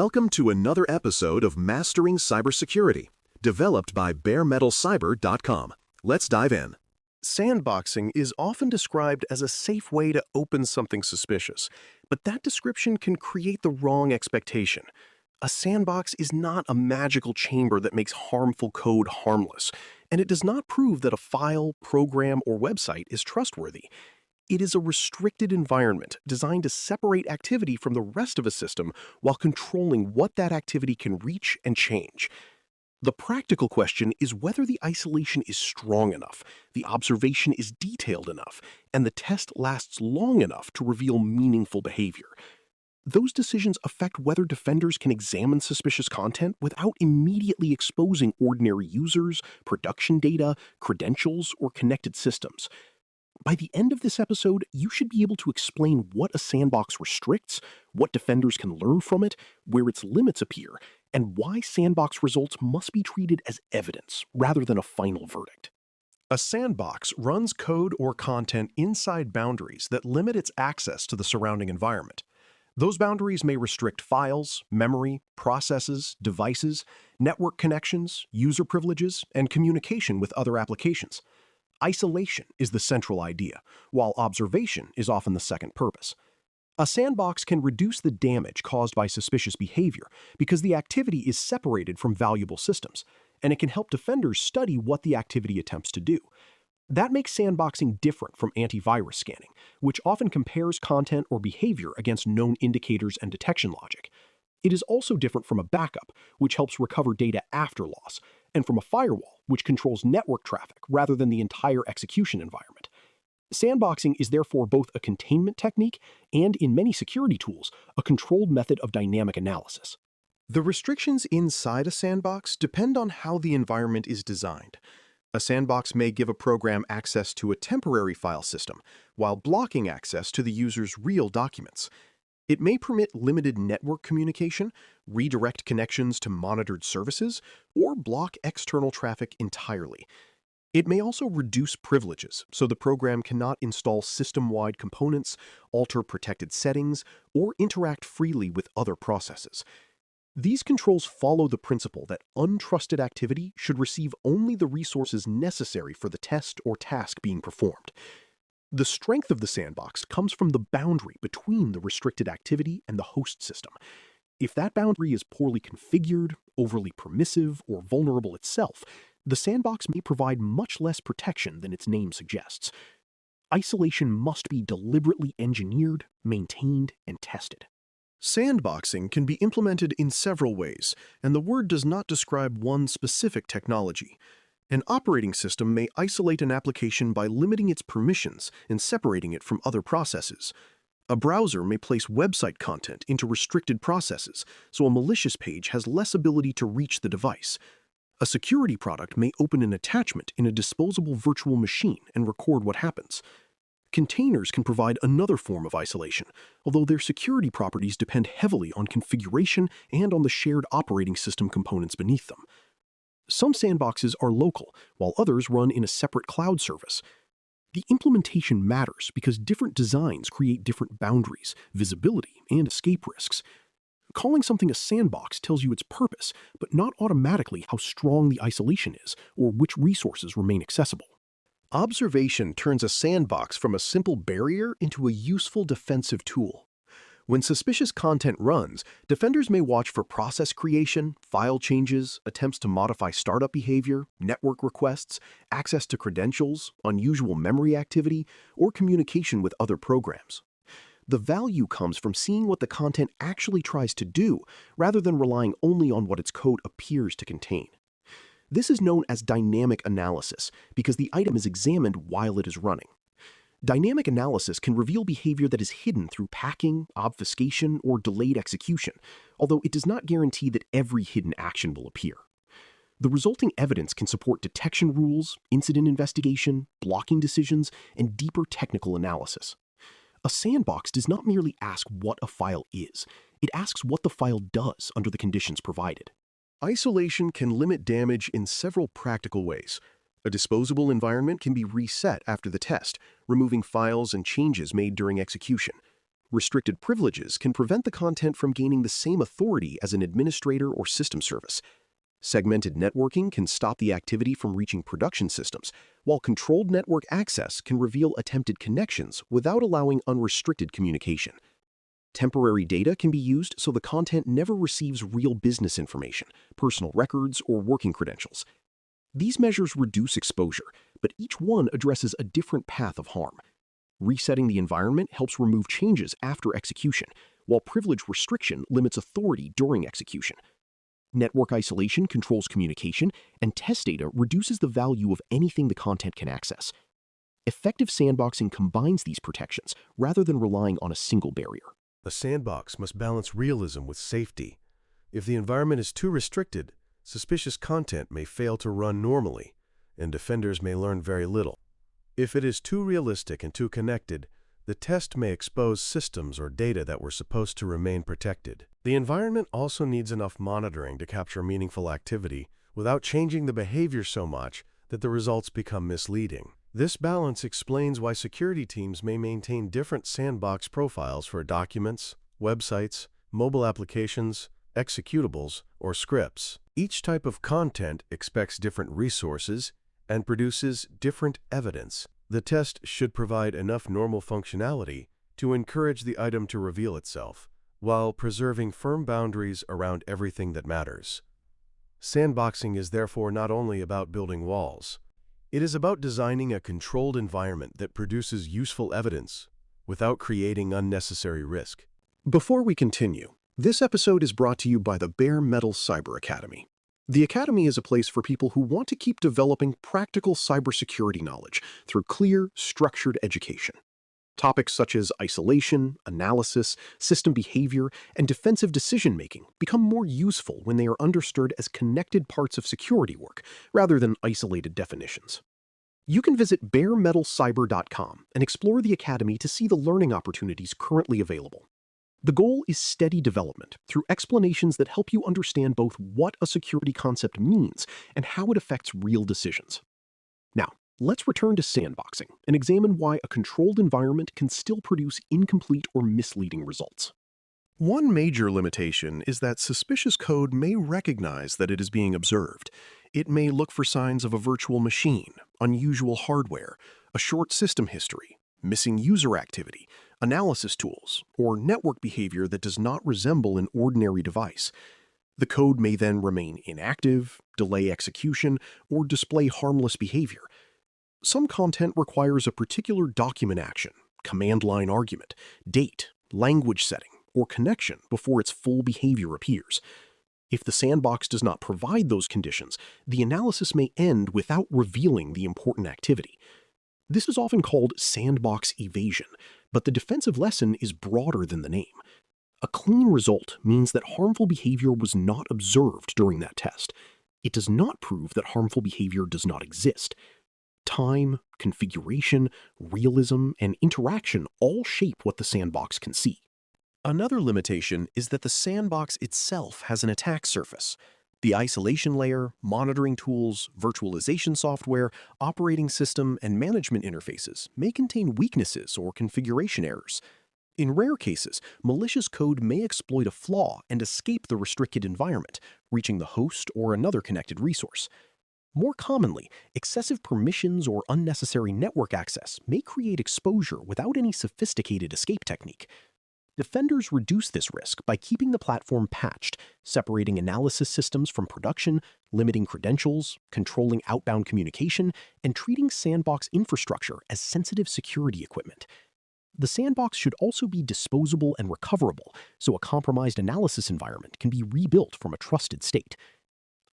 Welcome to another episode of Mastering Cybersecurity, developed by baremetalcyber.com. Let's dive in. Sandboxing is often described as a safe way to open something suspicious, but that description can create the wrong expectation. A sandbox is not a magical chamber that makes harmful code harmless, and it does not prove that a file, program, or website is trustworthy. It is a restricted environment designed to separate activity from the rest of a system while controlling what that activity can reach and change. The practical question is whether the isolation is strong enough, the observation is detailed enough, and the test lasts long enough to reveal meaningful behavior. Those decisions affect whether defenders can examine suspicious content without immediately exposing ordinary users, production data, credentials, or connected systems. By the end of this episode, you should be able to explain what a sandbox restricts, what defenders can learn from it, where its limits appear, and why sandbox results must be treated as evidence rather than a final verdict. A sandbox runs code or content inside boundaries that limit its access to the surrounding environment. Those boundaries may restrict files, memory, processes, devices, network connections, user privileges, and communication with other applications. Isolation is the central idea, while observation is often the second purpose. A sandbox can reduce the damage caused by suspicious behavior because the activity is separated from valuable systems, and it can help defenders study what the activity attempts to do. That makes sandboxing different from antivirus scanning, which often compares content or behavior against known indicators and detection logic. It is also different from a backup, which helps recover data after loss, and from a firewall, which controls network traffic rather than the entire execution environment. Sandboxing is therefore both a containment technique and, in many security tools, a controlled method of dynamic analysis. The restrictions inside a sandbox depend on how the environment is designed. A sandbox may give a program access to a temporary file system, while blocking access to the user's real documents. It may permit limited network communication, redirect connections to monitored services, or block external traffic entirely. It may also reduce privileges, so the program cannot install system-wide components, alter protected settings, or interact freely with other processes. These controls follow the principle that untrusted activity should receive only the resources necessary for the test or task being performed. The strength of the sandbox comes from the boundary between the restricted activity and the host system. If that boundary is poorly configured, overly permissive, or vulnerable itself, the sandbox may provide much less protection than its name suggests. Isolation must be deliberately engineered, maintained, and tested. Sandboxing can be implemented in several ways, and the word does not describe one specific technology. An operating system may isolate an application by limiting its permissions and separating it from other processes. A browser may place website content into restricted processes, so a malicious page has less ability to reach the device. A security product may open an attachment in a disposable virtual machine and record what happens. Containers can provide another form of isolation, although their security properties depend heavily on configuration and on the shared operating system components beneath them. Some sandboxes are local, while others run in a separate cloud service. The implementation matters because different designs create different boundaries, visibility, and escape risks. Calling something a sandbox tells you its purpose, but not automatically how strong the isolation is or which resources remain accessible. Observation turns a sandbox from a simple barrier into a useful defensive tool. When suspicious content runs, defenders may watch for process creation, file changes, attempts to modify startup behavior, network requests, access to credentials, unusual memory activity, or communication with other programs. The value comes from seeing what the content actually tries to do, rather than relying only on what its code appears to contain. This is known as dynamic analysis because the item is examined while it is running. Dynamic analysis can reveal behavior that is hidden through packing, obfuscation, or delayed execution, although it does not guarantee that every hidden action will appear. The resulting evidence can support detection rules, incident investigation, blocking decisions, and deeper technical analysis. A sandbox does not merely ask what a file is, it asks what the file does under the conditions provided. Isolation can limit damage in several practical ways. A disposable environment can be reset after the test, removing files and changes made during execution. Restricted privileges can prevent the content from gaining the same authority as an administrator or system service. Segmented networking can stop the activity from reaching production systems, while controlled network access can reveal attempted connections without allowing unrestricted communication. Temporary data can be used so the content never receives real business information, personal records, or working credentials. These measures reduce exposure, but each one addresses a different path of harm. Resetting the environment helps remove changes after execution, while privilege restriction limits authority during execution. Network isolation controls communication, and test data reduces the value of anything the content can access. Effective sandboxing combines these protections rather than relying on a single barrier. A sandbox must balance realism with safety. If the environment is too restricted, suspicious content may fail to run normally, and defenders may learn very little. If it is too realistic and too connected, the test may expose systems or data that were supposed to remain protected. The environment also needs enough monitoring to capture meaningful activity without changing the behavior so much that the results become misleading. This balance explains why security teams may maintain different sandbox profiles for documents, websites, mobile applications, executables, or scripts. Each type of content expects different resources and produces different evidence. The test should provide enough normal functionality to encourage the item to reveal itself, while preserving firm boundaries around everything that matters. Sandboxing is therefore not only about building walls. It is about designing a controlled environment that produces useful evidence without creating unnecessary risk. Before we continue, this episode is brought to you by the Bare Metal Cyber Academy. The Academy is a place for people who want to keep developing practical cybersecurity knowledge through clear, structured education. Topics such as isolation, analysis, system behavior, and defensive decision-making become more useful when they are understood as connected parts of security work rather than isolated definitions. You can visit baremetalcyber.com and explore the Academy to see the learning opportunities currently available. The goal is steady development through explanations that help you understand both what a security concept means and how it affects real decisions. Now, let's return to sandboxing and examine why a controlled environment can still produce incomplete or misleading results. One major limitation is that suspicious code may recognize that it is being observed. It may look for signs of a virtual machine, unusual hardware, a short system history, missing user activity, analysis tools, or network behavior that does not resemble an ordinary device. The code may then remain inactive, delay execution, or display harmless behavior. Some content requires a particular document action, command line argument, date, language setting, or connection before its full behavior appears. If the sandbox does not provide those conditions, the analysis may end without revealing the important activity. This is often called sandbox evasion, but the defensive lesson is broader than the name. A clean result means that harmful behavior was not observed during that test. It does not prove that harmful behavior does not exist. Time, configuration, realism, and interaction all shape what the sandbox can see. Another limitation is that the sandbox itself has an attack surface. The isolation layer, monitoring tools, virtualization software, operating system, and management interfaces may contain weaknesses or configuration errors. In rare cases, malicious code may exploit a flaw and escape the restricted environment, reaching the host or another connected resource. More commonly, excessive permissions or unnecessary network access may create exposure without any sophisticated escape technique. Defenders reduce this risk by keeping the platform patched, separating analysis systems from production, limiting credentials, controlling outbound communication, and treating sandbox infrastructure as sensitive security equipment. The sandbox should also be disposable and recoverable, so a compromised analysis environment can be rebuilt from a trusted state.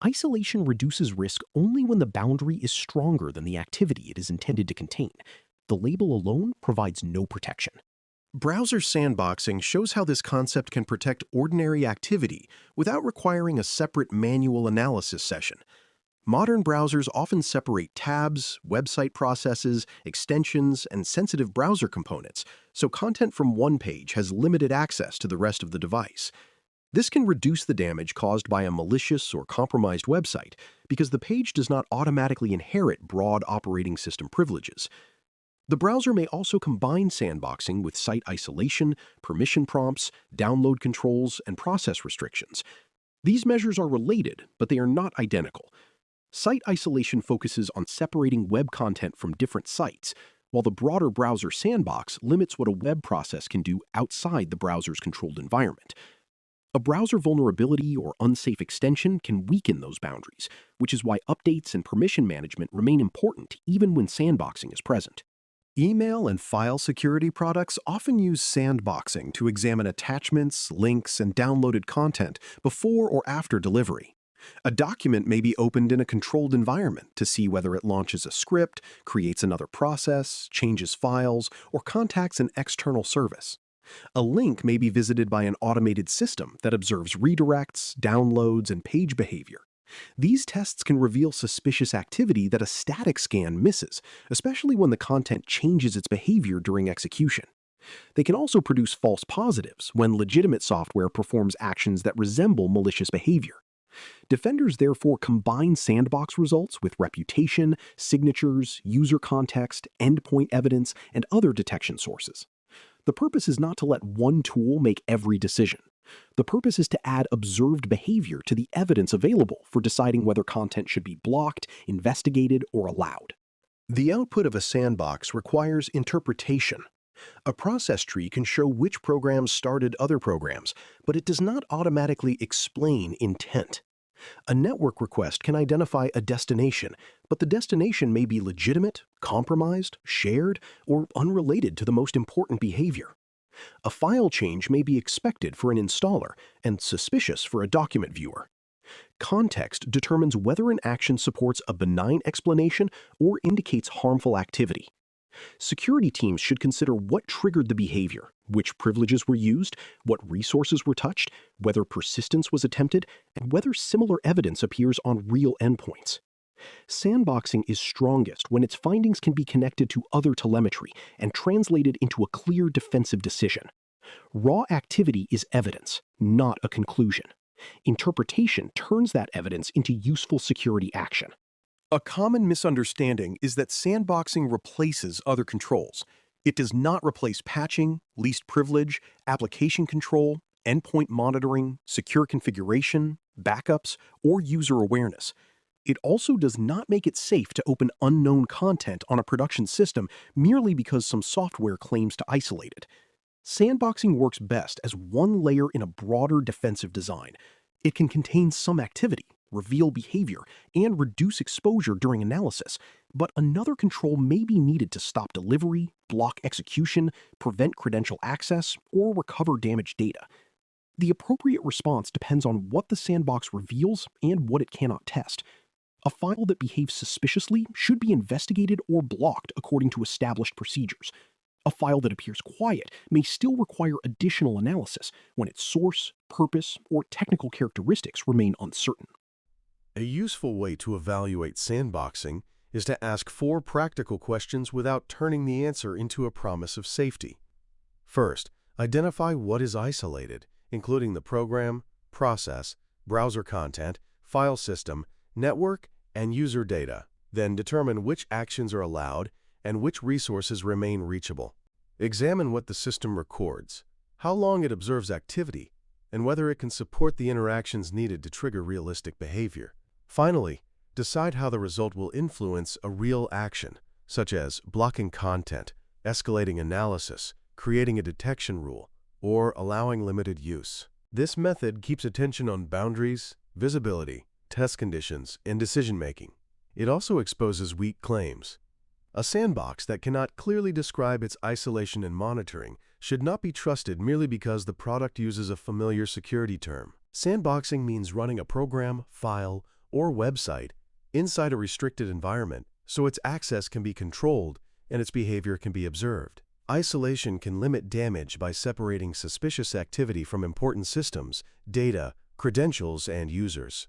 Isolation reduces risk only when the boundary is stronger than the activity it is intended to contain. The label alone provides no protection. Browser sandboxing shows how this concept can protect ordinary activity without requiring a separate manual analysis session. Modern browsers often separate tabs, website processes, extensions, and sensitive browser components, so content from one page has limited access to the rest of the device. This can reduce the damage caused by a malicious or compromised website because the page does not automatically inherit broad operating system privileges. The browser may also combine sandboxing with site isolation, permission prompts, download controls, and process restrictions. These measures are related, but they are not identical. Site isolation focuses on separating web content from different sites, while the broader browser sandbox limits what a web process can do outside the browser's controlled environment. A browser vulnerability or unsafe extension can weaken those boundaries, which is why updates and permission management remain important even when sandboxing is present. Email and file security products often use sandboxing to examine attachments, links, and downloaded content before or after delivery. A document may be opened in a controlled environment to see whether it launches a script, creates another process, changes files, or contacts an external service. A link may be visited by an automated system that observes redirects, downloads, and page behavior. These tests can reveal suspicious activity that a static scan misses, especially when the content changes its behavior during execution. They can also produce false positives when legitimate software performs actions that resemble malicious behavior. Defenders therefore combine sandbox results with reputation, signatures, user context, endpoint evidence, and other detection sources. The purpose is not to let one tool make every decision. The purpose is to add observed behavior to the evidence available for deciding whether content should be blocked, investigated, or allowed. The output of a sandbox requires interpretation. A process tree can show which programs started other programs, but it does not automatically explain intent. A network request can identify a destination, but the destination may be legitimate, compromised, shared, or unrelated to the most important behavior. A file change may be expected for an installer and suspicious for a document viewer. Context determines whether an action supports a benign explanation or indicates harmful activity. Security teams should consider what triggered the behavior, which privileges were used, what resources were touched, whether persistence was attempted, and whether similar evidence appears on real endpoints. Sandboxing is strongest when its findings can be connected to other telemetry and translated into a clear defensive decision. Raw activity is evidence, not a conclusion. Interpretation turns that evidence into useful security action. A common misunderstanding is that sandboxing replaces other controls. It does not replace patching, least privilege, application control, endpoint monitoring, secure configuration, backups, or user awareness. It also does not make it safe to open unknown content on a production system merely because some software claims to isolate it. Sandboxing works best as one layer in a broader defensive design. It can contain some activity, reveal behavior, and reduce exposure during analysis, but another control may be needed to stop delivery, block execution, prevent credential access, or recover damaged data. The appropriate response depends on what the sandbox reveals and what it cannot test. A file that behaves suspiciously should be investigated or blocked according to established procedures. A file that appears quiet may still require additional analysis when its source, purpose, or technical characteristics remain uncertain. A useful way to evaluate sandboxing is to ask 4 practical questions without turning the answer into a promise of safety. First, identify what is isolated, including the program, process, browser content, file system, network, and user data. Then determine which actions are allowed and which resources remain reachable. Examine what the system records, how long it observes activity, and whether it can support the interactions needed to trigger realistic behavior. Finally, decide how the result will influence a real action, such as blocking content, escalating analysis, creating a detection rule, or allowing limited use. This method keeps attention on boundaries, visibility, test conditions, and decision-making. It also exposes weak claims. A sandbox that cannot clearly describe its isolation and monitoring should not be trusted merely because the product uses a familiar security term. Sandboxing means running a program, file, or website inside a restricted environment so its access can be controlled and its behavior can be observed. Isolation can limit damage by separating suspicious activity from important systems, data, credentials, and users.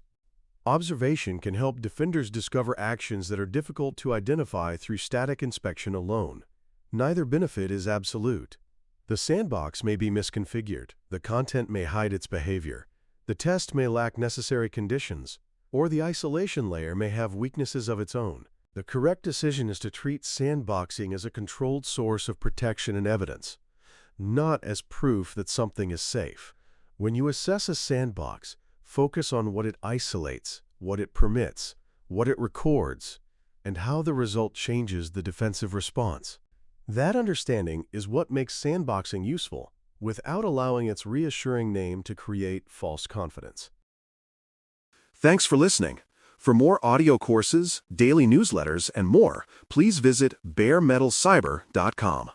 Observation can help defenders discover actions that are difficult to identify through static inspection alone. Neither benefit is absolute. The sandbox may be misconfigured, the content may hide its behavior, the test may lack necessary conditions, or the isolation layer may have weaknesses of its own. The correct decision is to treat sandboxing as a controlled source of protection and evidence, not as proof that something is safe. When you assess a sandbox, focus on what it isolates, what it permits, what it records, and how the result changes the defensive response. That understanding is what makes sandboxing useful, without allowing its reassuring name to create false confidence. Thanks for listening. For more audio courses, daily newsletters, and more, please visit baremetalcyber.com.